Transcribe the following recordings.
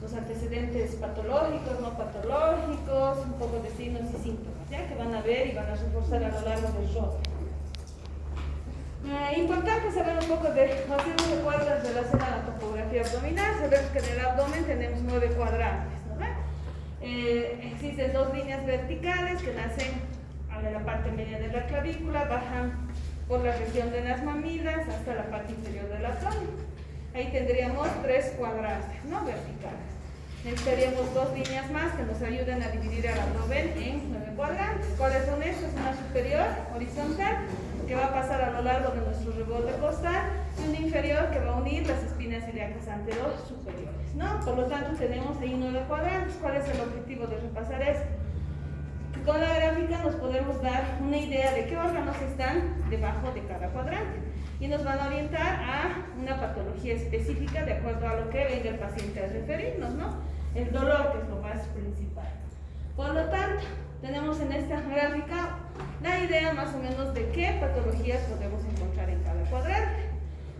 los antecedentes patológicos, no patológicos, un poco de signos y síntomas, ¿ya? Que van a ver y van a reforzar a lo largo del rostro. Importante saber un poco de los signos de cuadros en relación a la topografía abdominal. Sabemos que en el abdomen tenemos 9 cuadrantes, ¿no? Existen 2 líneas verticales que nacen de la parte media de la clavícula, bajan por la región de las mamilas hasta la parte inferior del abdomen. Ahí tendríamos 3 cuadrantes, ¿no? Verticales. Necesitaríamos 2 líneas más que nos ayuden a dividir el abdomen en 9 cuadrantes. ¿Cuáles son estos? Una superior, horizontal, que va a pasar a lo largo de nuestro reborde costal, y una inferior que va a unir las espinas ilíacas anteriores superiores, ¿no? Por lo tanto, tenemos ahí 9 cuadrantes. ¿Cuál es el objetivo de repasar esto? Con la gráfica nos podemos dar una idea de qué órganos están debajo de cada cuadrante y nos van a orientar a una patología específica de acuerdo a lo que venga el paciente a referirnos, ¿no? El dolor, que es lo más principal. Por lo tanto, tenemos en esta gráfica la idea más o menos de qué patologías podemos encontrar en cada cuadrante.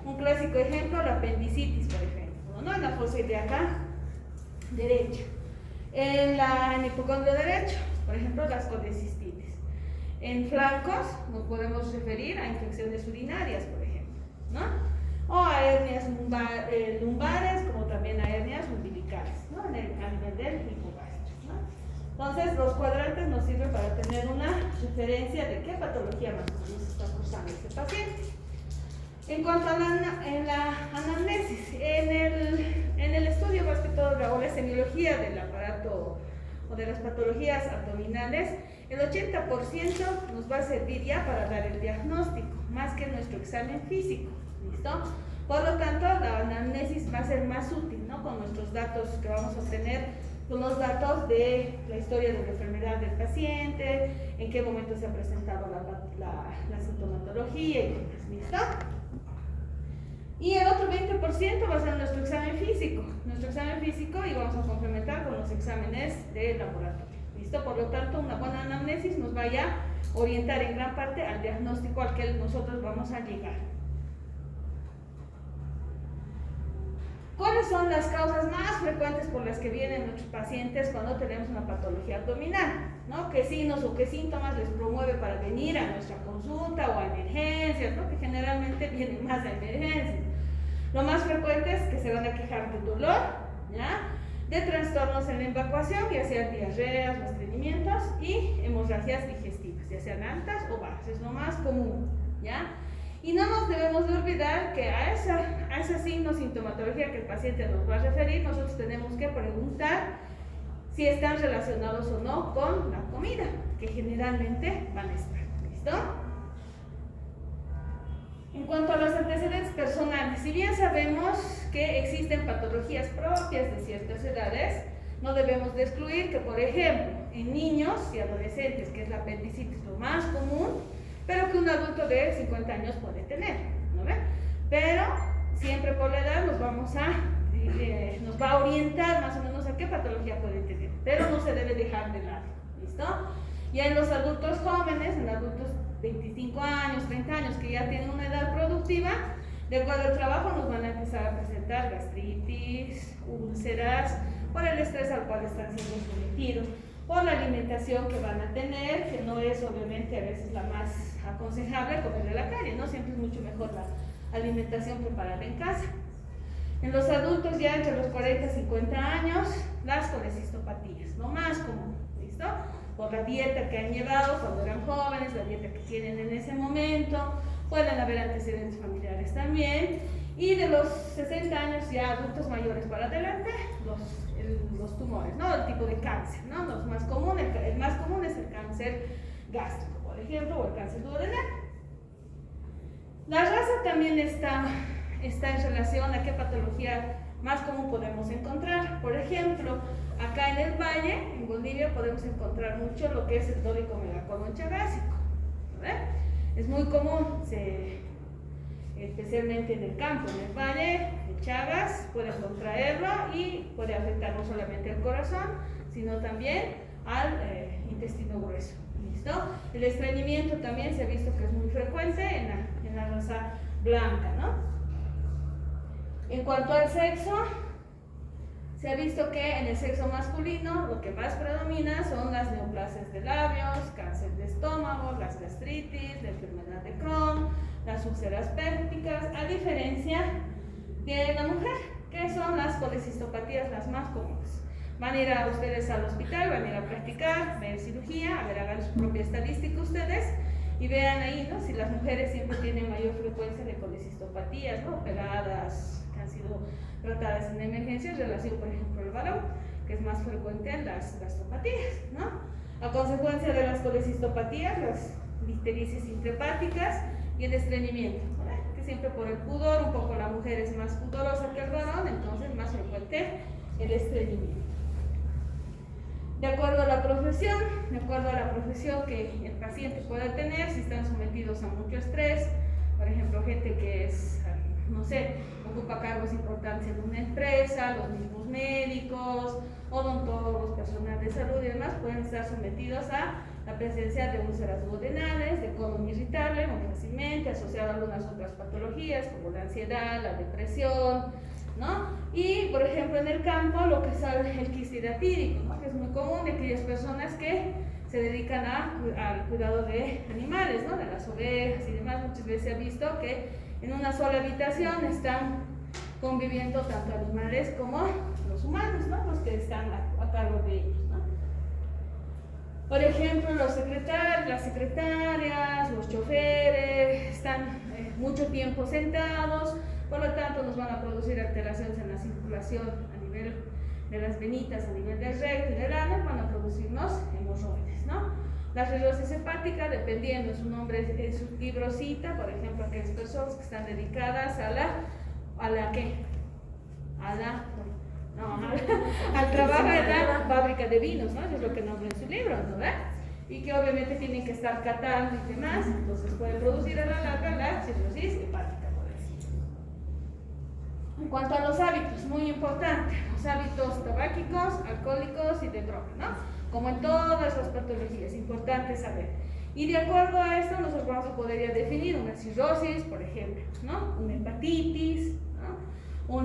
Un clásico ejemplo, la apendicitis, por ejemplo, ¿no? En la fosa ilíaca derecha. En el hipocondrio derecho, por ejemplo, las colecistitis. En flancos nos podemos referir a infecciones urinarias, por ejemplo, ¿no? O a hernias lumbares, como también a hernias umbilicales, ¿no? A nivel del hipogastrio, ¿no? Entonces, los cuadrantes nos sirven para tener una referencia de qué patología más o menos está cursando este paciente. En cuanto a la anamnesis, en el estudio más que todo o la semiología del aparato o de las patologías abdominales, el 80% nos va a servir ya para dar el diagnóstico, más que nuestro examen físico, ¿listo? Por lo tanto, la anamnesis va a ser más útil, ¿no? Con nuestros datos que vamos a obtener, con los datos de la historia de la enfermedad del paciente, en qué momento se ha presentado la sintomatología y demás, ¿listo? Y el otro 20% va a ser nuestro examen físico. Nuestro examen físico y vamos a complementar con los exámenes de laboratorio. ¿Listo? Por lo tanto, una buena anamnesis nos va a orientar en gran parte al diagnóstico al que nosotros vamos a llegar. ¿Cuáles son las causas más frecuentes por las que vienen nuestros pacientes cuando tenemos una patología abdominal? ¿No? ¿Qué signos o qué síntomas les promueve para venir a nuestra consulta o a emergencias? ¿No? Que generalmente vienen más a emergencias. Lo más frecuente es que se van a quejar de dolor, ¿ya? De trastornos en la evacuación, ya sean diarreas o estreñimientos, y hemorragias digestivas, ya sean altas o bajas, es lo más común, ¿ya? Y no nos debemos de olvidar que a esa sintomatología que el paciente nos va a referir, nosotros tenemos que preguntar si están relacionados o no con la comida, que generalmente van a estar, ¿listo? En cuanto a los antecedentes personales, si bien sabemos que existen patologías propias de ciertas edades, no debemos de excluir que, por ejemplo, en niños y adolescentes, que es la apendicitis lo más común, pero que un adulto de 50 años puede tener, ¿no ve? Pero siempre por la edad nos va a orientar más o menos a qué patología puede tener, pero no se debe dejar de lado, ¿listo? Ya en los adultos jóvenes, en adultos 25 años, 30 años, que ya tienen una edad productiva, de acuerdo al trabajo nos van a empezar a presentar gastritis, úlceras, por el estrés al cual están siendo sometidos, por la alimentación que van a tener, que no es obviamente a veces la más aconsejable comer de la calle, ¿no? Siempre es mucho mejor la alimentación preparada en casa. En los adultos ya entre los 40 y 50 años, las colecistopatías, lo más común, ¿listo? Por la dieta que han llevado cuando eran jóvenes, la dieta que tienen en ese momento, pueden haber antecedentes familiares también, y de los 60 años ya adultos mayores para adelante, los tumores, ¿no? El tipo de cáncer, ¿no? Los más comunes, el más común es el cáncer gástrico, por ejemplo, o el cáncer duodenal. La raza también está en relación a qué patología más común podemos encontrar. Por ejemplo, acá en el valle, en Bolivia, podemos encontrar mucho lo que es el dolicomegacolon chagásico, ¿verdad? Es muy común, especialmente en el campo, en el valle, el Chagas puede contraerlo y puede afectar no solamente al corazón, sino también al intestino grueso, ¿listo? El estreñimiento también se ha visto que es muy frecuente en la raza blanca, ¿no? En cuanto al sexo, Se ha visto que en el sexo masculino lo que más predomina son las neoplasias de labios, cáncer de estómago, las gastritis, la enfermedad de Crohn, las úlceras pépticas, a diferencia de la mujer, que son las colecistopatías las más comunes. Van a ir a ustedes al hospital, van a ir a practicar, ver cirugía, a ver, hagan su propia estadística ustedes y vean ahí, ¿no? Si las mujeres siempre tienen mayor frecuencia de colecistopatías, ¿no? Operadas, que han sido tratadas en emergencia en relación, por ejemplo, al varón, que es más frecuente en las gastropatías, ¿no? A consecuencia de las colecistopatías, las literisis intrahepáticas y el estreñimiento, ¿no? Que siempre por el pudor, un poco la mujer es más pudorosa que el varón, entonces más frecuente el estreñimiento. De acuerdo a la profesión que el paciente pueda tener, si están sometidos a mucho estrés, por ejemplo, gente que es, no sé, ocupa cargos importantes en una empresa, los mismos médicos, odontólogos, personal de salud y demás, pueden estar sometidos a la presencia de úlceras duodenales, de colon irritable muy fácilmente, asociado a algunas otras patologías como la ansiedad, la depresión, ¿no? Y, por ejemplo, en el campo, lo que es el quiste hidatídico, ¿no? Que es muy común de aquellas personas que se dedican al cuidado de animales, ¿no? De las ovejas y demás. Muchas veces se ha visto que en una sola habitación están conviviendo tanto animales como los humanos, ¿no? Los que están a cargo de ellos, ¿no? Por ejemplo, los secretarios, las secretarias, los choferes están mucho tiempo sentados, por lo tanto nos van a producir alteraciones en la circulación a nivel de las venitas, a nivel del recto y del ano, van a producirnos hemorroides, ¿no? La cirrosis hepática, dependiendo de su nombre, es su fibrosita, por ejemplo, aquellas personas que están dedicadas al trabajo de la fábrica de vinos, ¿no? Eso es lo que nombra en su libro, ¿no? Y que obviamente tienen que estar catando y demás, entonces puede producir a la larga la cirrosis hepática, por decir. En cuanto a los hábitos, muy importante, los hábitos tabáquicos, alcohólicos y de droga, ¿no? Como en todas las patologías, importante saber. Y de acuerdo a esto, nosotros vamos a poder definir una cirrosis, por ejemplo, ¿no? Una hepatitis, ¿no?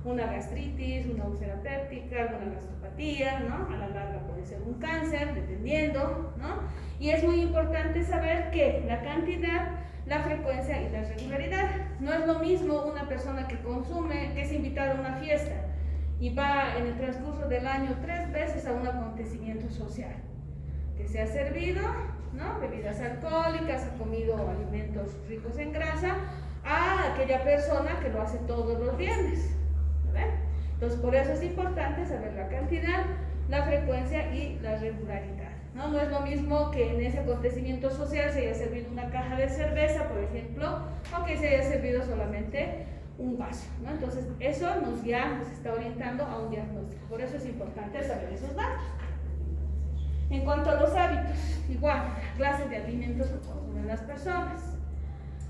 Una gastritis, una úlcera péptica, una gastropatía, ¿no? A la larga puede ser un cáncer, dependiendo, ¿no? Y es muy importante saber que la cantidad, la frecuencia y la regularidad. No es lo mismo una persona que consume, que es invitada a una fiesta y va en el transcurso del año 3 veces a un acontecimiento social, que se ha servido, ¿no? Bebidas alcohólicas, ha comido alimentos ricos en grasa, a aquella persona que lo hace todos los viernes, ¿verdad? Entonces, por eso es importante saber la cantidad, la frecuencia y la regularidad, ¿no? No es lo mismo que en ese acontecimiento social se haya servido una caja de cerveza, por ejemplo, o que se haya servido solamente un vaso, ¿no? Entonces, eso nos está orientando a un diagnóstico. Por eso es importante saber esos datos. En cuanto a los hábitos, igual, clases de alimentos que consumen las personas.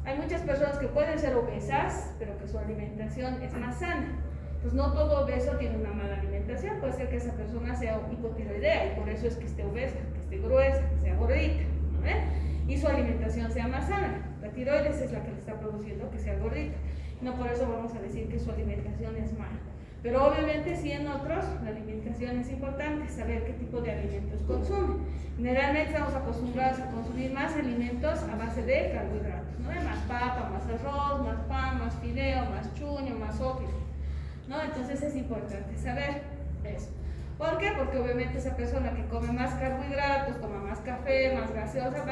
Hay muchas personas que pueden ser obesas, pero que su alimentación es más sana. Pues no todo obeso tiene una mala alimentación, puede ser que esa persona sea hipotiroidea y por eso es que esté obesa, que esté gruesa, que sea gordita, ¿no? Y su alimentación sea más sana. La tiroides es la que le está produciendo que sea gordita. No por eso vamos a decir que su alimentación es mala. Pero obviamente sí en otros, la alimentación es importante, saber qué tipo de alimentos consumen. Generalmente estamos acostumbrados a consumir más alimentos a base de carbohidratos, ¿no? Más papa, más arroz, más pan, más fideo, más chuño, más opio, ¿no? Entonces es importante saber eso. ¿Por qué? Porque obviamente esa persona que come más carbohidratos, toma más café, más gaseosa,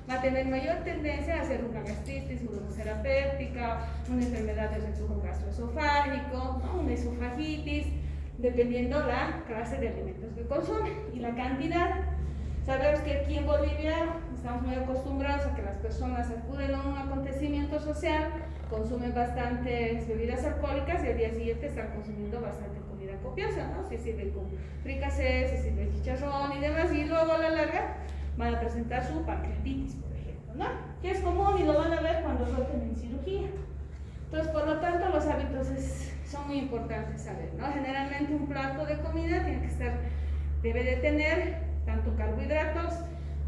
va a tener mayor tendencia a hacer una gastritis, una úlcera péptica, una enfermedad del reflujo gastroesofágico, ¿no? Una esofagitis, dependiendo la clase de alimentos que consume y la cantidad. Sabemos que aquí en Bolivia estamos muy acostumbrados a que las personas acuden a un acontecimiento social, consumen bastantes bebidas alcohólicas y al día siguiente están consumiendo bastante comida copiosa, ¿no? Se sirve con fricasé, se sirve chicharrón y demás, y luego a la larga van a presentar su pancreatitis, por ejemplo, ¿no? Que es común y lo van a ver cuando suelten en cirugía. Entonces, por lo tanto, los hábitos son muy importantes saber, ¿no? Generalmente un plato de comida debe de tener tanto carbohidratos,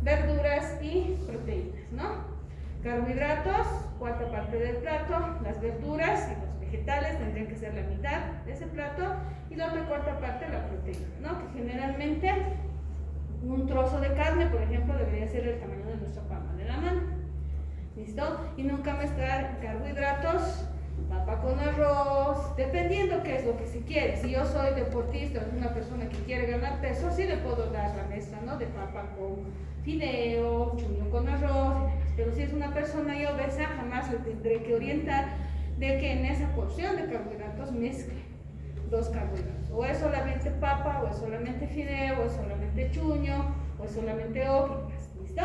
verduras y proteínas, ¿no? Carbohidratos cuarta parte del plato, las verduras y los vegetales tendrían que ser la mitad de ese plato, y la otra cuarta parte la proteína, ¿no? Que generalmente un trozo de carne, por ejemplo, debería ser el tamaño de nuestra palma de la mano. ¿Listo? Y nunca mezclar carbohidratos, papa con arroz, dependiendo qué es lo que se quiere. Si yo soy deportista o una persona que quiere ganar peso, sí le puedo dar la mezcla, ¿no? De papa con fideo, chuño con arroz y demás. Pero si es una persona ya obesa, jamás le tendré que orientar de que en esa porción de carbohidratos mezcle dos carbohidratos. O es solamente papa, o es solamente fideo, o es solamente chuño, o es solamente hojas. ¿Listo?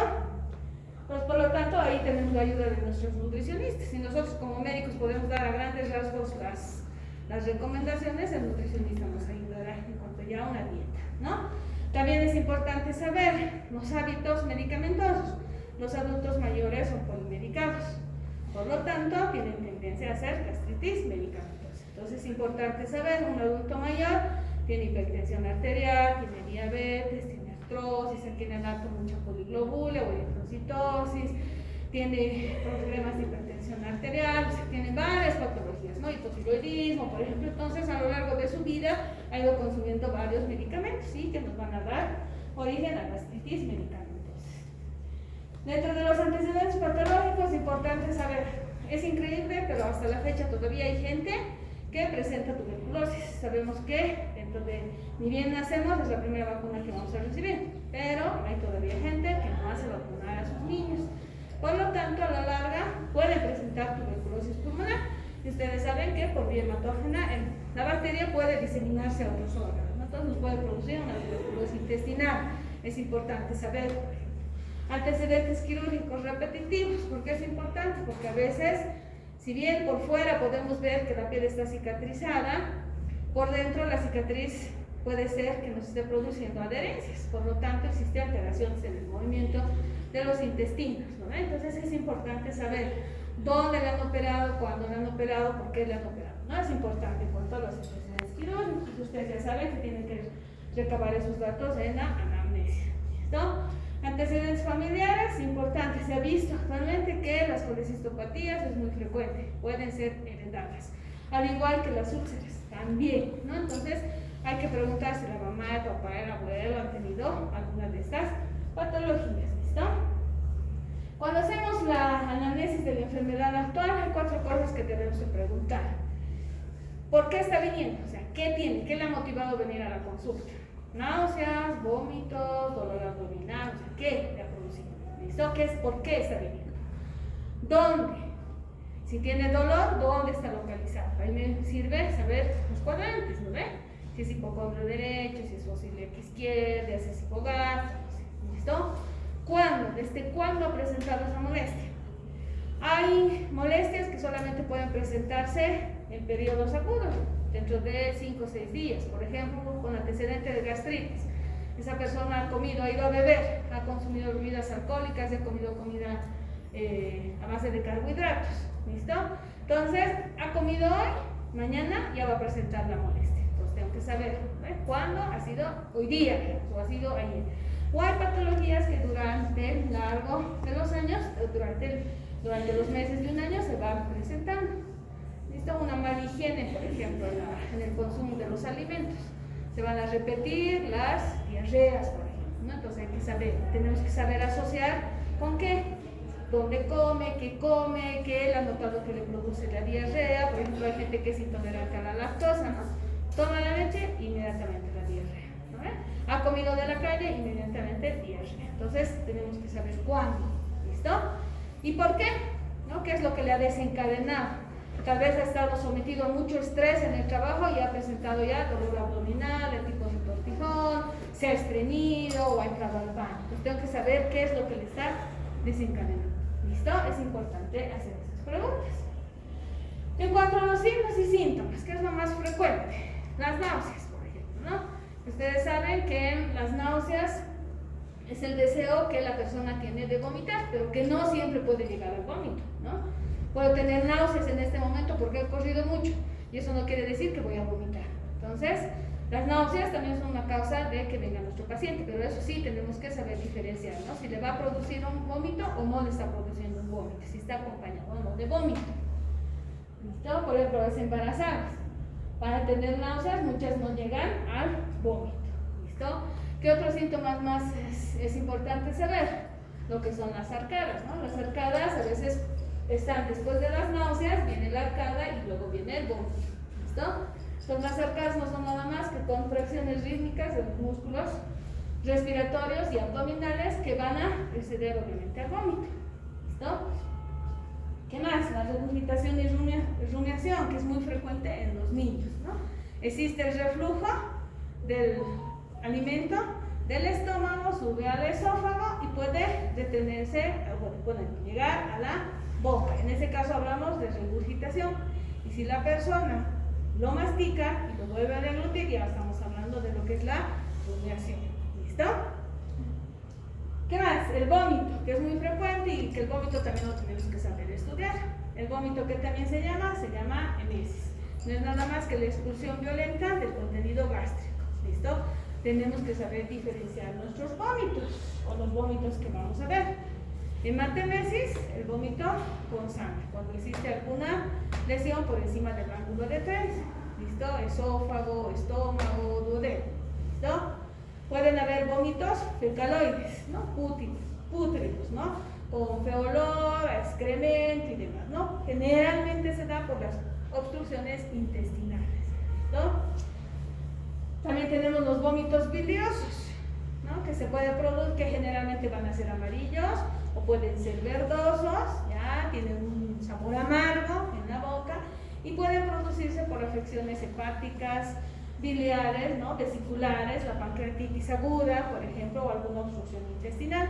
Pues por lo tanto ahí tenemos la ayuda de nuestros nutricionistas. Y nosotros como médicos podemos dar a grandes rasgos las recomendaciones, el nutricionista nos ayudará en cuanto ya a una dieta, ¿no? También es importante saber los hábitos medicamentosos. Los adultos mayores son polimedicados, por lo tanto tienen tendencia a hacer gastritis medicamentosa. Entonces es importante saber, un adulto mayor tiene hipertensión arterial, tiene diabetes, tiene artrosis, aquí en el dato mucha poliglobulia o eritrocitosis, tiene problemas de hipertensión arterial, o sea, tiene varias patologías, ¿no? Hipotiroidismo, por ejemplo. Entonces a lo largo de su vida ha ido consumiendo varios medicamentos, ¿sí? Que nos van a dar origen a gastritis medicamentosa. Dentro de los antecedentes patológicos, importante saber, es increíble, pero hasta la fecha todavía hay gente que presenta tuberculosis. Sabemos que dentro de, ni bien nacemos, es la primera vacuna que vamos a recibir, pero hay todavía gente que no hace vacunar a sus niños. Por lo tanto, a la larga pueden presentar tuberculosis pulmonar. Y ustedes saben que por vía hematógena la bacteria puede diseminarse a otros órganos, ¿no? Entonces nos puede producir una tuberculosis intestinal. Es importante saber. Antecedentes quirúrgicos repetitivos. ¿Por qué es importante? Porque a veces, si bien por fuera podemos ver que la piel está cicatrizada, por dentro la cicatriz puede ser que nos esté produciendo adherencias. Por lo tanto, existe alteraciones en el movimiento de los intestinos, ¿no? Entonces es importante saber dónde le han operado, cuándo le han operado, por qué le han operado, ¿no? Es importante en cuanto a los antecedentes quirúrgicos. Ustedes ya saben que tienen que recabar esos datos en la anamnesia. ¿Listo? Antecedentes familiares, importante. Se ha visto actualmente que las colecistopatías es muy frecuente, pueden ser heredadas, al igual que las úlceras también, ¿no? Entonces hay que preguntar si la mamá, el papá, el abuelo han tenido alguna de estas patologías. ¿Listo? Cuando hacemos la anamnesis de la enfermedad actual, hay 4 cosas que debemos de preguntar. ¿Por qué está viniendo? O sea, ¿qué tiene? ¿Qué le ha motivado a venir a la consulta? Náuseas, vómitos, dolor abdominal, o sea, ¿qué le ha producido? ¿Listo? ¿Qué es? ¿Por qué está viniendo? ¿Dónde? Si tiene dolor, ¿dónde está localizado? Ahí me sirve saber los cuadrantes, ¿no ve? Si es hipocondrio derecho, si es fosiliaca izquierda, si es hipogástrico, ¿listo? ¿Cuándo? ¿Desde cuándo ha presentado esa molestia? Hay molestias que solamente pueden presentarse en periodos agudos, dentro de 5 o 6 días, por ejemplo, con antecedente de gastritis. Esa persona ha comido, ha ido a beber, ha consumido bebidas alcohólicas, ha comido comida a base de carbohidratos, ¿listo? Entonces, ha comido hoy, mañana ya va a presentar la molestia. Entonces, tengo que saber, ¿eh? ¿Cuándo? Ha sido hoy día, o ha sido ayer. O hay patologías que durante el largo de los años, durante los meses de un año se van presentando. ¿Listo? Una mala higiene, por ejemplo, en el consumo de los alimentos. Se van a repetir las diarreas, por ejemplo, ¿no? Entonces hay que saber, tenemos que saber asociar con qué, dónde come, qué él ha notado que le produce la diarrea. Por ejemplo, hay gente que es intolerante a la lactosa, ¿no? Toma la leche, inmediatamente la diarrea, ¿no? Ha comido de la calle, inmediatamente diarrea. Entonces tenemos que saber cuándo, ¿listo? ¿Y por qué? ¿No? ¿Qué es lo que le ha desencadenado? Tal vez ha estado sometido a mucho estrés en el trabajo y ha presentado ya dolor abdominal, el tipo de tortijón, se ha estreñido o ha entrado al baño. Entonces tengo que saber qué es lo que le está desencadenando. ¿Listo? Es importante hacer esas preguntas. En cuanto a los signos y síntomas, ¿qué es lo más frecuente? Las náuseas, por ejemplo, ¿no? Ustedes saben que las náuseas es el deseo que la persona tiene de vomitar, pero que no siempre puede llegar al vómito, ¿no? Puedo tener náuseas en este momento porque he corrido mucho y eso no quiere decir que voy a vomitar. Entonces, Las náuseas también son una causa de que venga nuestro paciente, pero eso sí tenemos que saber diferenciar, ¿no? Si le va a producir un vómito o no le está produciendo un vómito, si está acompañado o no de vómito. ¿Listo? Por ejemplo, las embarazadas, para tener náuseas, muchas no llegan al vómito. ¿Listo? ¿Qué otros síntomas más es importante saber? Lo que son las arcadas, ¿no? Las arcadas a veces están después de las náuseas, viene la arcada y luego viene el vómito. ¿Listo? Entonces las arcadas no son nada más que contracciones rítmicas de los músculos respiratorios y abdominales que van a preceder obviamente al vómito. ¿Listo? ¿Qué más? La regurgitación y rumiación, que es muy frecuente en los niños, ¿no? Existe el reflujo del alimento del estómago, sube al esófago y puede detenerse, puede llegar a la boca. En ese caso hablamos de regurgitación. Y si la persona lo mastica y lo vuelve a deglutir, ya estamos hablando de lo que es la rumiación. ¿Listo? ¿Qué más? El vómito, que es muy frecuente y que el vómito también lo tenemos que saber estudiar. El vómito, que también se llama emesis. No es nada más que la expulsión violenta del contenido gástrico. ¿Listo? Tenemos que saber diferenciar nuestros vómitos o los vómitos que vamos a ver. Hematemesis, el vómito con sangre, cuando existe alguna lesión por encima del ángulo de Trenz. ¿Listo? Esófago, estómago, duodeno. ¿Listo? Pueden haber vómitos fecaloides, ¿no? Pútridos, ¿no? Con feo olor, a excremento y demás, ¿no? Generalmente se da por las obstrucciones intestinales. ¿Listo? También tenemos los vómitos biliosos, ¿no? Que se puede producir, que generalmente van a ser amarillos o pueden ser verdosos, ya tienen un sabor amargo en la boca y pueden producirse por afecciones hepáticas, biliares, ¿no? Vesiculares, la pancreatitis aguda, por ejemplo, o alguna obstrucción intestinal.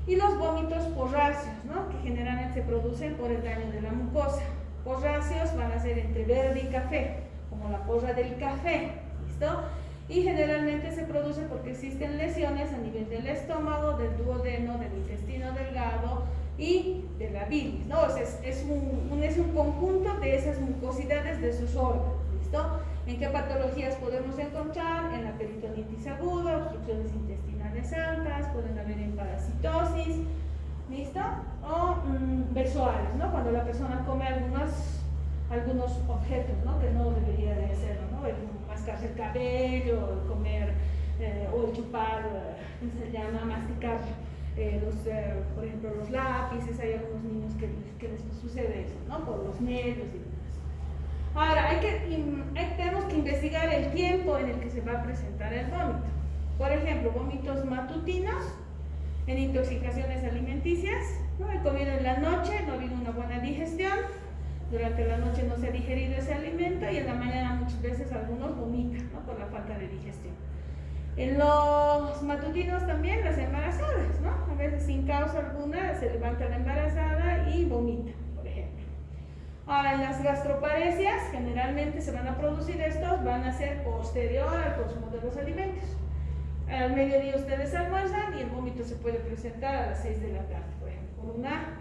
Y los vómitos porráceos, ¿no? Que generalmente se producen por el daño de la mucosa. Porráceos van a ser entre verde y café, como la porra del café. ¿Listo? Y generalmente se produce porque existen lesiones a nivel del estómago, del duodeno, del intestino delgado y de la bilis, ¿no? O sea, es un conjunto de esas mucosidades de sus órganos. ¿Listo? ¿En qué patologías podemos encontrar? En la peritonitis aguda, obstrucciones intestinales altas, pueden haber en parasitosis, ¿listo? O besoales, ¿no? Cuando la persona come algunos objetos, ¿no? Que no debería de hacerlo, ¿no? El mascarse el cabello, el comer o el chupar, se llama masticar por ejemplo, los lápices. Hay algunos niños que les sucede eso, ¿no? Por los nervios y demás. Ahora, tenemos que investigar el tiempo en el que se va a presentar el vómito. Por ejemplo, vómitos matutinos en intoxicaciones alimenticias, ¿no? He comido en la noche, no ha habido una buena digestión, durante la noche no se ha digerido ese alimento y en la mañana muchas veces algunos vomitan, ¿no? Por la falta de digestión. En los matutinos también las embarazadas, ¿no? A veces sin causa alguna se levanta la embarazada y vomita, por ejemplo. Ahora, en las gastroparesias generalmente se van a producir estos, van a ser posterior al consumo de los alimentos. Al mediodía ustedes almuerzan y el vómito se puede presentar a las 6 de la tarde, por ejemplo, por una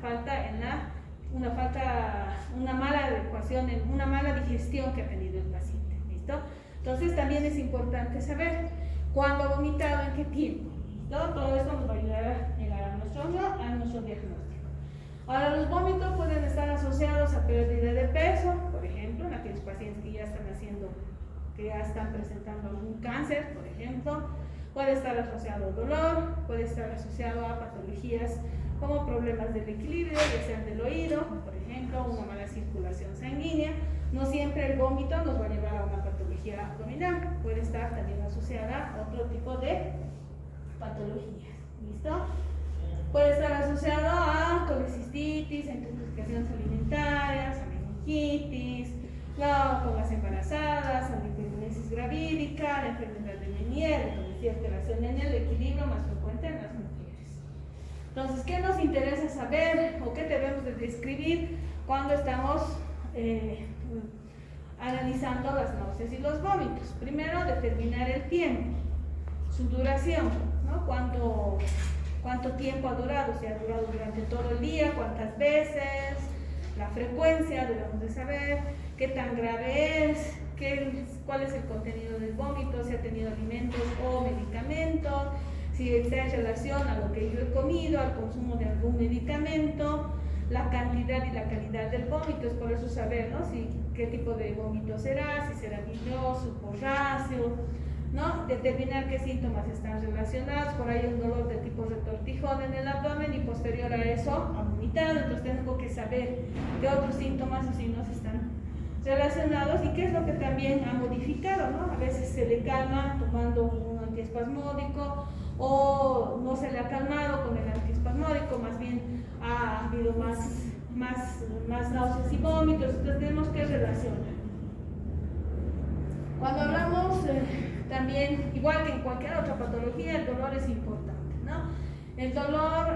mala adecuación, una mala digestión que ha tenido el paciente. ¿Listo? Entonces también es importante saber cuándo ha vomitado, en qué tiempo. ¿Listo? Todo esto nos va a ayudar a llegar a nuestro diagnóstico. Ahora, los vómitos pueden estar asociados a pérdida de peso, por ejemplo, en aquellos pacientes que ya están presentando algún cáncer, por ejemplo. Puede estar asociado a dolor, puede estar asociado a patologías como problemas del equilibrio, ya sea del oído, por ejemplo, una mala circulación sanguínea. No siempre el vómito nos va a llevar a una patología abdominal, puede estar también asociada a otro tipo de patologías. ¿Listo? Puede estar asociado a colecistitis, a intoxicaciones alimentarias, a meningitis, con las embarazadas, a la hipermesis gravídica, la enfermedad de Meniere, donde sí alteración en el equilibrio más frecuente en las mujeres. Entonces, ¿qué nos interesa saber o qué debemos de describir cuando estamos analizando las náuseas y los vómitos? Primero, determinar el tiempo, su duración, ¿no? ¿Cuánto tiempo ha durado? Si ha durado durante todo el día, cuántas veces, la frecuencia, debemos de saber qué tan grave es, cuál es el contenido del vómito, si ha tenido alimentos o medicamentos, si está en relación a lo que yo he comido, al consumo de algún medicamento, la cantidad y la calidad del vómito. Es por eso saber, ¿no?, qué tipo de vómito será, si será bilioso, porráceo, ¿no? Determinar qué síntomas están relacionados. Por ahí un dolor de tipo retortijón en el abdomen y posterior a eso ha vomitado, entonces tengo que saber qué otros síntomas o signos están relacionados y qué es lo que también ha modificado, ¿no? A veces se le calma tomando un antiespasmódico o no se le ha calmado con el antiespasmódico, más bien ha habido más náuseas y vómitos. Entonces tenemos que relacionar. Cuando hablamos también, igual que en cualquier otra patología, el dolor es importante, ¿no? El dolor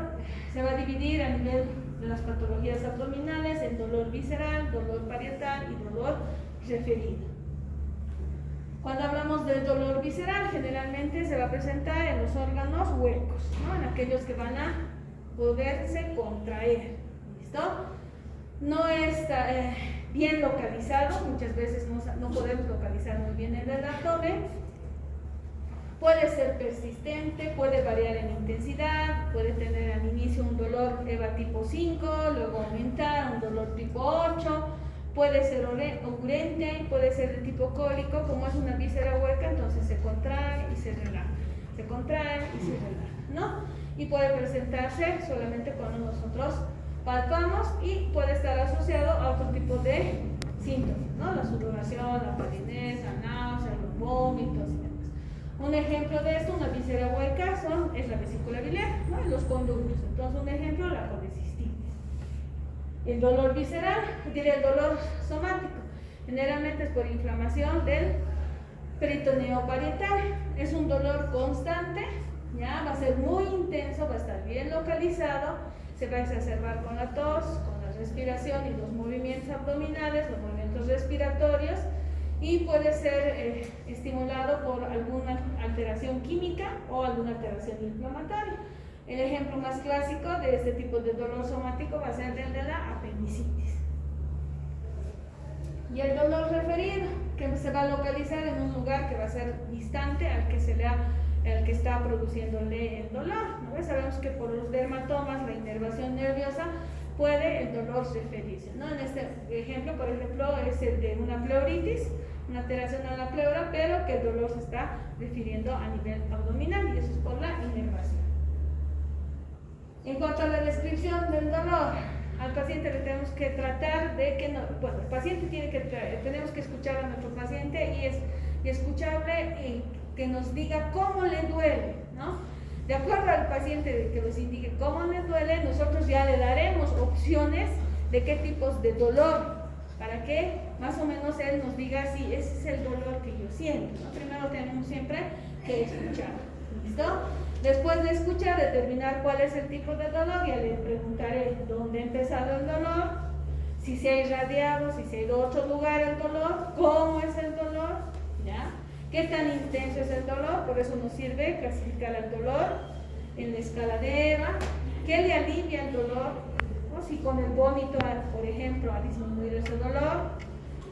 se va a dividir a nivel de las patologías abdominales en dolor visceral, dolor parietal y dolor referido. Cuando hablamos del dolor visceral, generalmente se va a presentar en los órganos huecos, ¿no?, en aquellos que van a poderse contraer. ¿Listo? No está bien localizado, muchas veces no podemos localizar muy bien el abdomen. Puede ser persistente, puede variar en intensidad, puede tener al inicio un dolor EVA tipo 5, luego aumentar un dolor tipo 8, puede ser urente, puede ser de tipo cólico. Como es una víscera hueca, entonces se contrae y se relaja, se contrae y se relaja, ¿no? Y puede presentarse solamente cuando nosotros palpamos y puede estar asociado a otro tipo de síntomas, ¿no? La sudoración, la palidez, la náusea, los vómitos y demás. Un ejemplo de esto, una víscera hueca, es la vesícula biliar, ¿no?, y los conductos. Entonces, un ejemplo, la colecistitis. El dolor visceral, el dolor somático, generalmente es por inflamación del peritoneo parietal. Es un dolor constante, ¿ya? Va a ser muy intenso, va a estar bien localizado, se va a exacerbar con la tos, con la respiración y los movimientos abdominales, los movimientos respiratorios, y puede ser estimulado por alguna alteración química o alguna alteración inflamatoria. El ejemplo más clásico de este tipo de dolor somático va a ser el de la apendicitis. Y el dolor referido, que se va a localizar en un lugar que va a ser distante al que está produciéndole el dolor, ¿no? Sabemos que por los dermatomas, la inervación nerviosa, puede el dolor referirse, ¿no? En este ejemplo, por ejemplo, es el de una pleuritis, una alteración a la pleura, pero que el dolor se está refiriendo a nivel abdominal, y eso es por la inervación. En cuanto a la descripción del dolor, al paciente le tenemos que tratar de que no, bueno, el paciente tenemos que escuchar a nuestro paciente y escucharle que nos diga cómo le duele, ¿no? De acuerdo al paciente que nos indique cómo le duele, nosotros ya le daremos opciones de qué tipos de dolor, para que más o menos él nos diga si ese es el dolor que yo siento, ¿no? Primero tenemos siempre que escuchar, ¿listo? Después de escuchar, determinar cuál es el tipo de dolor, ya le preguntaré dónde ha empezado el dolor, si se ha irradiado, si se ha ido a otro lugar el dolor, cómo es el dolor, ¿ya? ¿Qué tan intenso es el dolor? Por eso nos sirve clasificar el dolor en la escala de EVA. ¿Qué le alivia el dolor? ¿No? Si con el vómito, por ejemplo, ha disminuido ese dolor.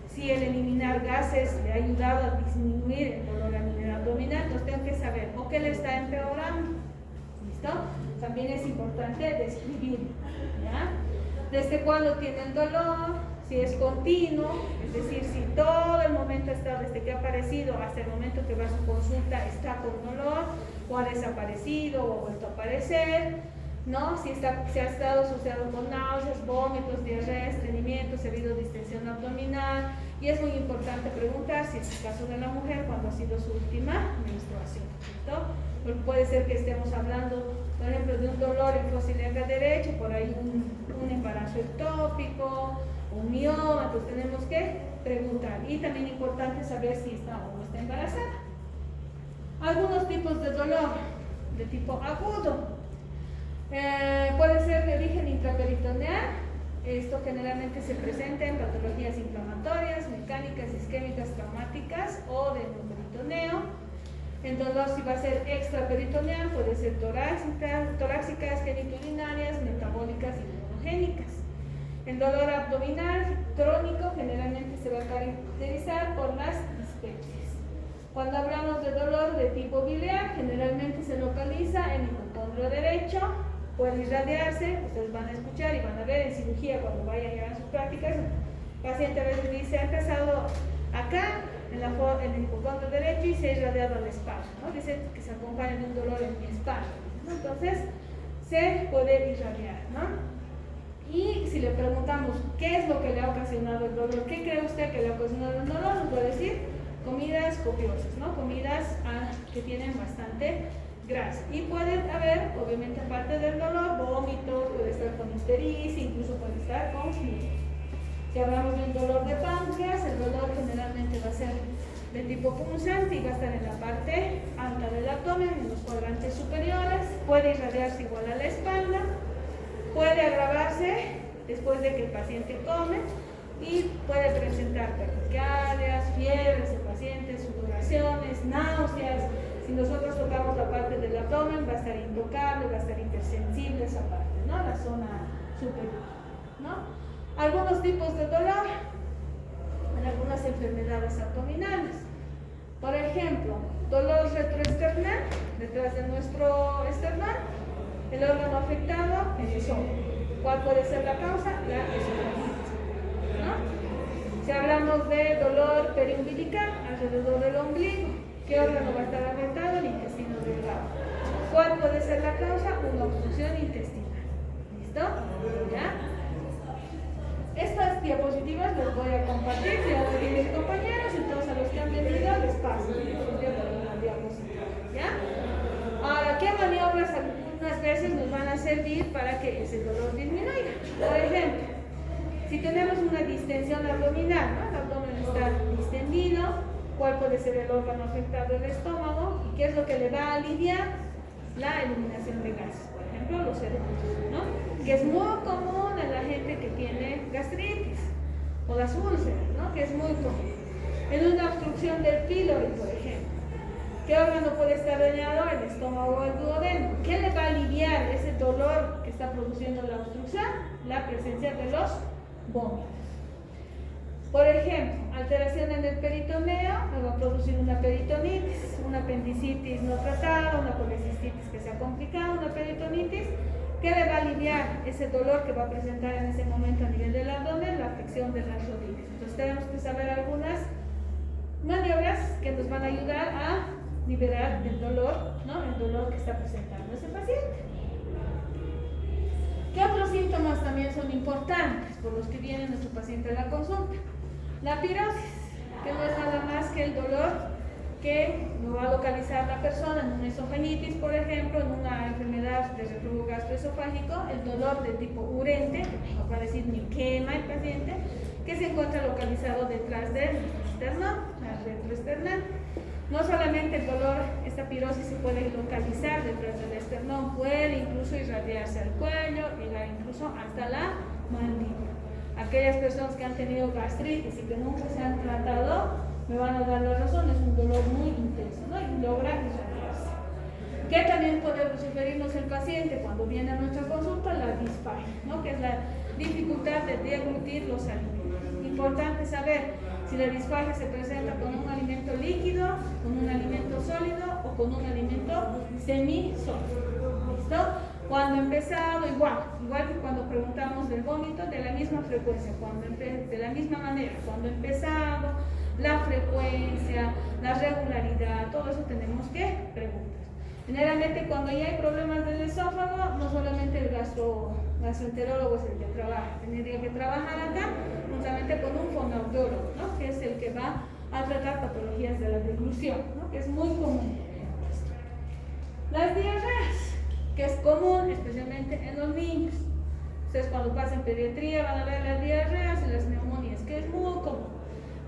Si el eliminar gases le ha ayudado a disminuir el dolor a nivel abdominal, entonces tengo que saber o qué le está empeorando. ¿Listo? También es importante describir, ¿ya? Desde cuándo tiene el dolor, si es continuo, es decir, si todo el momento está, desde que ha aparecido hasta el momento que va a su consulta, está con dolor, o ha desaparecido o ha vuelto a aparecer, ¿no? Si ha estado asociado con náuseas, vómitos, diarrea, estreñimiento, si ha habido distensión abdominal. Y es muy importante preguntar si es el caso de la mujer cuando ha sido su última menstruación, ¿no? Porque puede ser que estemos hablando, por ejemplo, de un dolor en fosa ilíaca derecha, por ahí un embarazo ectópico, un mioma, entonces tenemos que preguntar. Y también es importante saber si está o no está embarazada. Algunos tipos de dolor de tipo agudo. Puede ser de origen intraperitoneal. Esto generalmente se presenta en patologías inflamatorias, mecánicas, isquémicas, traumáticas o de endoperitoneo. El dolor, si va a ser extraperitoneal, puede ser torácicas, genitourinarias, metabólicas y monogénicas. El dolor abdominal crónico generalmente se va a caracterizar por las dispepsias. Cuando hablamos de dolor de tipo biliar, generalmente se localiza en el hipocondrio derecho, puede irradiarse, ustedes van a escuchar y van a ver en cirugía cuando vayan a llevar sus prácticas. El paciente a veces dice, ha empezado acá, en el hipocondrio derecho y se ha irradiado a la espalda, ¿no? Dice que se acompaña de un dolor en mi espalda, ¿no? Entonces, se puede irradiar, ¿no? Y si le preguntamos qué es lo que le ha ocasionado el dolor, ¿qué cree usted que le ha ocasionado el dolor? Nos puede decir comidas copiosas, ¿no? Comidas que tienen bastante grasa. Y puede haber, obviamente, aparte del dolor, vómitos, puede estar con ictericia, incluso puede estar con fiebre. Si hablamos de un dolor de páncreas, el dolor generalmente va a ser de tipo punzante y va a estar en la parte alta del abdomen, en los cuadrantes superiores, puede irradiarse igual a la espalda, puede agravarse después de que el paciente come y puede presentar taquicardias, fiebres el paciente, sudoraciones, náuseas. Si nosotros tocamos la parte del abdomen va a estar intocable, va a estar hipersensible esa parte, ¿no? La zona superior, ¿no? Algunos tipos de dolor en algunas enfermedades abdominales. Por ejemplo, dolor retroesternal, detrás de nuestro esternón, el órgano afectado, el esófago. ¿Cuál puede ser la causa? La esofagitis, ¿no? Si hablamos de dolor periumbilical, alrededor del ombligo, ¿qué órgano va a estar afectado? El intestino delgado. ¿Cuál puede ser la causa? Una obstrucción intestinal. ¿Listo? ¿Ya? Estas diapositivas las voy a compartir, ya lo tienen mis compañeros, entonces a los que han venido les paso las diapositivas, ¿ya? Ahora, ¿qué maniobras algunas veces nos van a servir para que ese dolor disminuya? Por ejemplo, si tenemos una distensión abdominal, ¿no? El abdomen está distendido, ¿cuál puede ser el órgano afectado? El estómago. ¿Y qué es lo que le va a aliviar? La eliminación de gases, por ejemplo, los eructos, ¿no? Que es muy común en la gente que tiene gastritis o las úlceras, ¿no? Que es muy común. En una obstrucción del pílori, por ejemplo, ¿qué órgano puede estar dañado? El estómago o el duodeno. ¿Qué le va a aliviar ese dolor que está produciendo la obstrucción? La presencia de los vómitos. Por ejemplo, alteración en el peritoneo, me va a producir una peritonitis, una apendicitis no tratada, una colecistitis que se ha complicado, una peritonitis. ¿Qué le va a aliviar ese dolor que va a presentar en ese momento a nivel del abdomen? La afección de las rodillas. Entonces tenemos que saber algunas maniobras que nos van a ayudar a liberar el dolor, ¿no? El dolor que está presentando ese paciente. ¿Qué otros síntomas también son importantes por los que viene nuestro paciente a la consulta? La pirosis, que no es nada más que el dolor que lo va a localizar la persona en una esofagitis, por ejemplo, en una enfermedad de reflujo gastroesofágico, el dolor de tipo urente, nos va a decir ni quema el paciente, que se encuentra localizado detrás del esternón, la retroesternal. No solamente el dolor, esta pirosis se puede localizar detrás del esternón, puede incluso irradiarse al cuello, llegar incluso hasta la mandíbula. Aquellas personas que han tenido gastritis y que nunca se han tratado, me van a dar la razón, es un dolor muy intenso, ¿no? Y logra irradiarse. ¿Qué también puede sugerirnos el paciente cuando viene a nuestra consulta? La disfagia, ¿no? Que es la dificultad de deglutir los alimentos. Importante saber si la disfagia se presenta con un alimento líquido, con un alimento sólido o con un alimento semisólido. ¿Listo? Cuando empezado, igual que cuando preguntamos del vómito, de la misma frecuencia, de la misma manera, cuando empezado, la frecuencia, la regularidad, todo eso tenemos que preguntar. Generalmente cuando ya hay problemas del esófago, no solamente el gastroenterólogo es el que trabaja, tendría que trabajar acá juntamente con un fonoaudiólogo, ¿no? Que es el que va a tratar patologías de la deglución, ¿no? Que es muy común. Las diarreas, que es común especialmente en los niños. Ustedes cuando pasen pediatría van a ver las diarreas y las neumonías, que es muy común.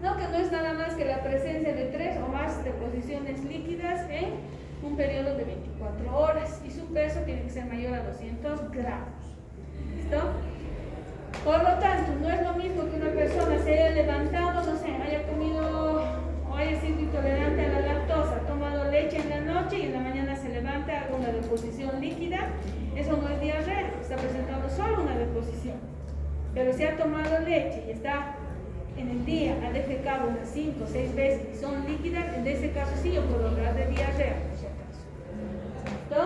No, que no es nada más que la presencia de 3 o más deposiciones líquidas en un periodo de 24 horas y su peso tiene que ser mayor a 200 gramos. ¿Listo? Por lo tanto, no es lo mismo que una persona se haya levantado, no sé, haya comido o haya sido intolerante a la lactosa, ha tomado leche en la noche y en la mañana se levanta, haga una deposición líquida. Eso no es diarrea, está presentando solo una deposición. Pero si ha tomado leche y está en el día ha defecado unas 5 o 6 veces y son líquidas, en ese caso sí yo puedo hablar de diarrea, por si acaso. ¿Listo?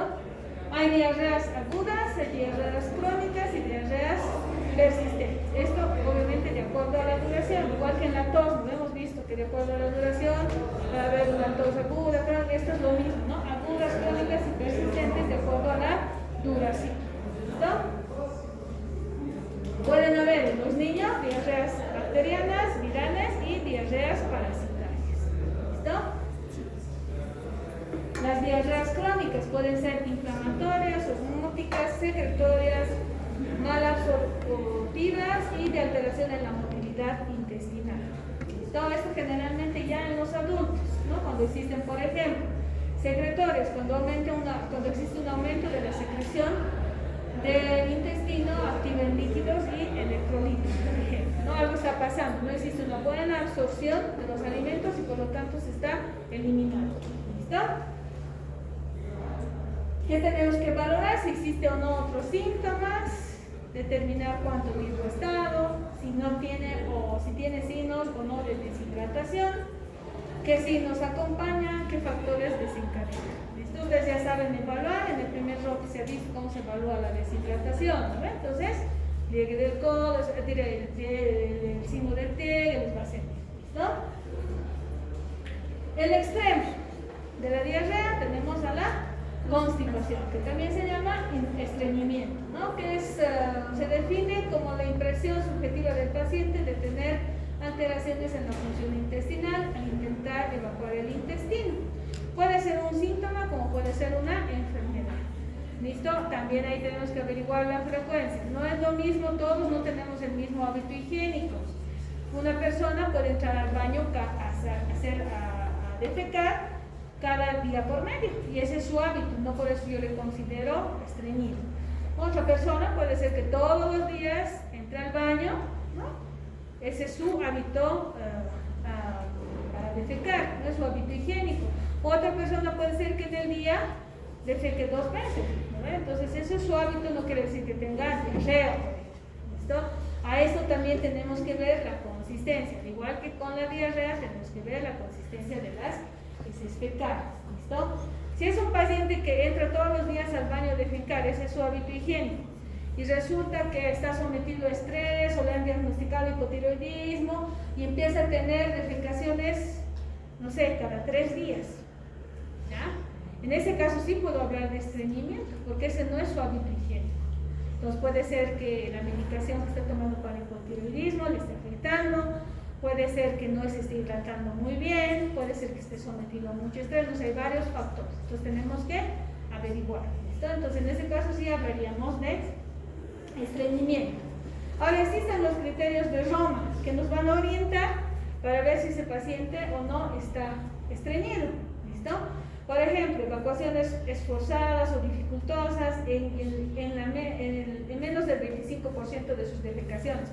Hay diarreas agudas, hay diarreas crónicas y diarreas persistentes. Esto obviamente de acuerdo a la duración, igual que en la tos, ¿no? Hemos visto que de acuerdo a la duración va a haber una tos aguda, pero esto es lo mismo, ¿no? Agudas, crónicas y persistentes de acuerdo a la duración. ¿Listo? Pueden haber en los niños diarreas bacterianas, virales y diarreas parasitarias. ¿Listo? Las diarreas crónicas pueden ser inflamatorias, osmóticas, secretorias, malabsortivas y de alteración en la motilidad intestinal. Todo esto generalmente ya en los adultos, ¿no? Cuando existen, por ejemplo, secretorias, cuando existe un aumento de la secreción del intestino, activan líquidos y electrolitos, por ejemplo, ¿no? Algo está pasando, no existe una buena absorción de los alimentos y por lo tanto se está eliminando. ¿Listo? ¿Qué tenemos que valorar? Si existe o no otros síntomas, determinar cuánto tiempo ha estado, si no tiene o si tiene signos o no de deshidratación, qué signos acompañan, qué factores desencadenan. ¿Listo? Ustedes ya saben evaluar, en el primer bloque se ha visto cómo se evalúa la deshidratación, ¿no? Entonces, pliegue del codo, el signo del pliegue, les va a servir. ¿Listo? El extremo de la diarrea tenemos a la constipación, que también se llama estreñimiento, ¿no? Que se define como la impresión subjetiva del paciente de tener alteraciones en la función intestinal al intentar evacuar el intestino. Puede ser un síntoma como puede ser una enfermedad. ¿Listo? También ahí tenemos que averiguar la frecuencia. No es lo mismo, todos no tenemos el mismo hábito higiénico. Una persona puede entrar al baño a defecar cada día por medio, y ese es su hábito, no por eso yo le considero estreñido. Otra persona puede ser que todos los días entre al baño, ¿no? Ese es su hábito para defecar, no es su hábito higiénico. Otra persona puede ser que en el día defeque 2 veces, ¿no? Entonces eso es su hábito, no quiere decir que tenga diarrea. ¿Listo? A esto también tenemos que ver la consistencia, al igual que con la diarrea tenemos que ver la consistencia de las heces fecales. ¿Listo? Si es un paciente que entra todos los días al baño a defecar, ese es su hábito higiénico, y resulta que está sometido a estrés o le han diagnosticado hipotiroidismo y empieza a tener defecaciones, no sé, cada 3 días, ¿ya? En ese caso sí puedo hablar de estreñimiento, porque ese no es su hábito higiénico. Entonces puede ser que la medicación que está tomando para el hipotiroidismo le esté afectando, puede ser que no se esté hidratando muy bien, puede ser que esté sometido a mucho estrés, no sé, hay varios factores. Entonces tenemos que averiguar. ¿Listo? Entonces en ese caso sí hablaríamos de estreñimiento. Ahora existen los criterios de Roma que nos van a orientar para ver si ese paciente o no está estreñido. ¿Listo? Por ejemplo, evacuaciones esforzadas o dificultosas en menos del 25% de sus defecaciones.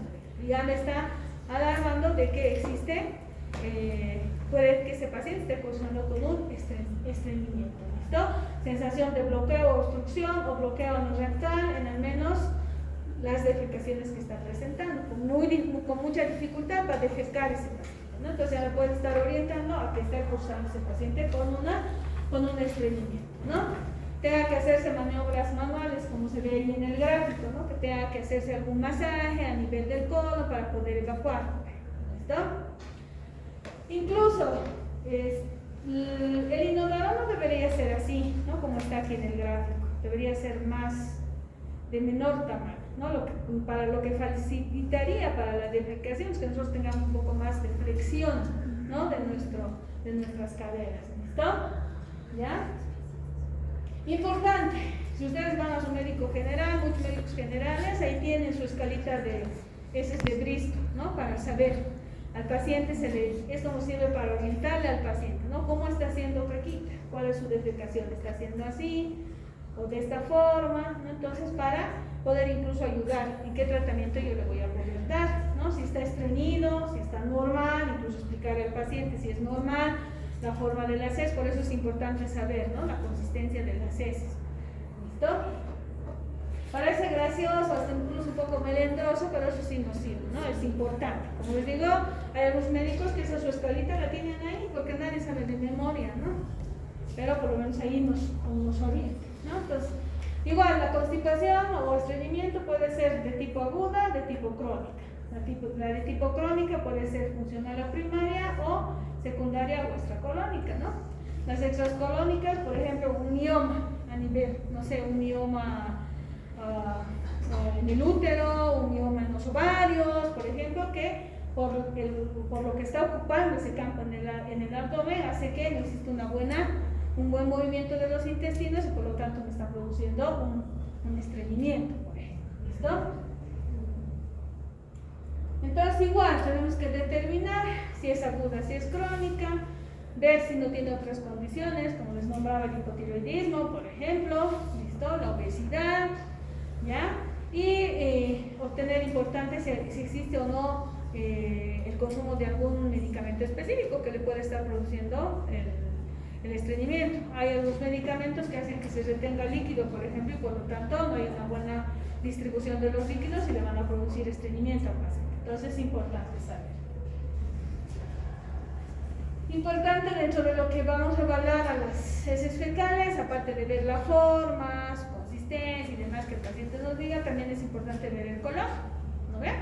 Ya me está alarmando de que existe, puede que ese paciente esté cursando con un estreñimiento. ¿Listo? Sensación de bloqueo o obstrucción o bloqueo anorrectal en al menos las defecaciones que está presentando, con mucha dificultad para defecar ese paciente, ¿no? Entonces ya me puede estar orientando a que esté cursando ese paciente con un estreñimiento, ¿no? Tenga que hacerse maniobras manuales, como se ve ahí en el gráfico, ¿no? Que tenga que hacerse algún masaje a nivel del codo para poder evacuar. ¿Listo? Incluso el inodoro no debería ser así, ¿no? Como está aquí en el gráfico, debería ser de menor tamaño, ¿no? Para lo que facilitaría para la defecación es que nosotros tengamos un poco más de flexión, ¿no? de nuestras caderas. ¿Listo? ¿Ya? Importante, si ustedes van a su médico general, muchos médicos generales, ahí tienen su escalita de heces de Bristol, ¿no? Para saber al paciente, esto nos sirve para orientarle al paciente, ¿no? ¿Cómo está haciendo caquita? ¿Cuál es su defecación? ¿Está haciendo así o de esta forma? ¿No? Entonces, para poder incluso ayudar en qué tratamiento yo le voy a poder dar, ¿no? Si está estreñido, si está normal, incluso explicarle al paciente si es normal, la forma de las heces, por eso es importante saber, ¿no? La consistencia de las heces. ¿Listo? Parece gracioso, hasta incluso un poco melindroso, pero eso sí nos sirve, ¿no? Es importante. Como les digo, hay algunos médicos que esa su escalita la tienen ahí porque nadie sabe de memoria, ¿no? Pero por lo menos ahí nos orienta, ¿no? Entonces, igual la constipación o estreñimiento puede ser de tipo aguda, de tipo crónica. La de tipo crónica puede ser funcional o primaria o secundaria o extracolónica, ¿no? Las extracolónicas, por ejemplo, un mioma a nivel, no sé, un mioma en el útero, un mioma en los ovarios, por ejemplo, que por lo que está ocupando ese campo en el abdomen hace que no exista un buen movimiento de los intestinos y por lo tanto me está produciendo un estreñimiento, por ejemplo. ¿Listo? Entonces igual tenemos que determinar si es aguda, si es crónica, ver si no tiene otras condiciones, como les nombraba el hipotiroidismo, por ejemplo, ¿listo? La obesidad, ¿ya? Y obtener importante si existe o no el consumo de algún medicamento específico que le puede estar produciendo el estreñimiento. Hay algunos medicamentos que hacen que se retenga líquido, por ejemplo, y por lo tanto no hay una buena distribución de los líquidos y le van a producir estreñimiento al paciente. Entonces es importante saber. Importante dentro de lo que vamos a evaluar a las heces fecales, aparte de ver la forma, su consistencia y demás que el paciente nos diga, también es importante ver el color, ¿no ven?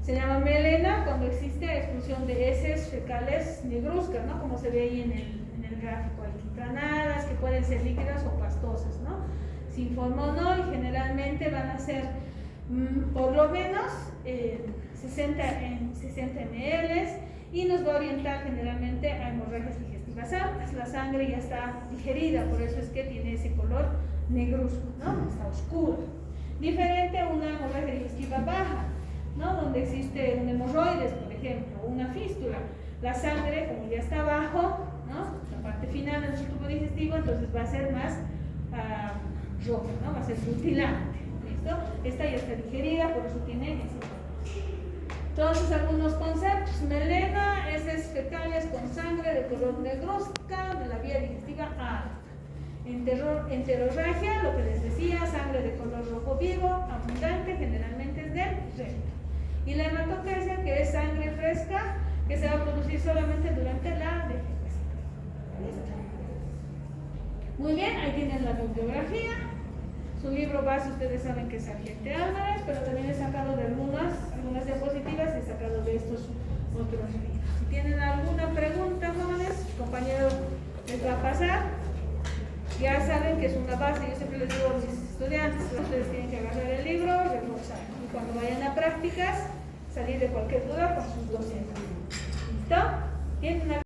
Se llama melena cuando existe expulsión de heces fecales negruzcas, ¿no? Como se ve ahí en el gráfico, hay quintranadas que pueden ser líquidas o pastosas, ¿no? Sin forma o no, y generalmente van a ser por lo menos 60 ml y nos va a orientar generalmente a hemorragias digestivas altas. La sangre ya está digerida, por eso es que tiene ese color negruzco, ¿no? Está oscuro. Diferente a una hemorragia digestiva baja, ¿no? Donde existe un hemorroides, por ejemplo, una fístula. La sangre, como ya está abajo, ¿no? La parte final de nuestro tubo digestivo, entonces va a ser más roja, ¿no? Va a ser rutilante, ¿listo? Esta ya está digerida, por eso tiene ese color. Entonces, algunos conceptos: melena, heces fecales con sangre de color negruzca de la vía digestiva alta. Enterorragia, lo que les decía, sangre de color rojo vivo, abundante, generalmente es del recto. Y la hematoquesia, que es sangre fresca, que se va a producir solamente durante la defecación. ¿Listo? Muy bien, ahí tienen la bibliografía. Su libro base, ustedes saben que es Argente Álvarez, pero también he sacado de algunas diapositivas, he sacado de estos otros libros. Si tienen alguna pregunta, jóvenes, compañero les va a pasar. Ya saben que es una base, yo siempre les digo a mis estudiantes, ustedes tienen que agarrar el libro, reforzar. Y cuando vayan a prácticas, salir de cualquier duda con sus docentes. ¿Listo? ¿Tienen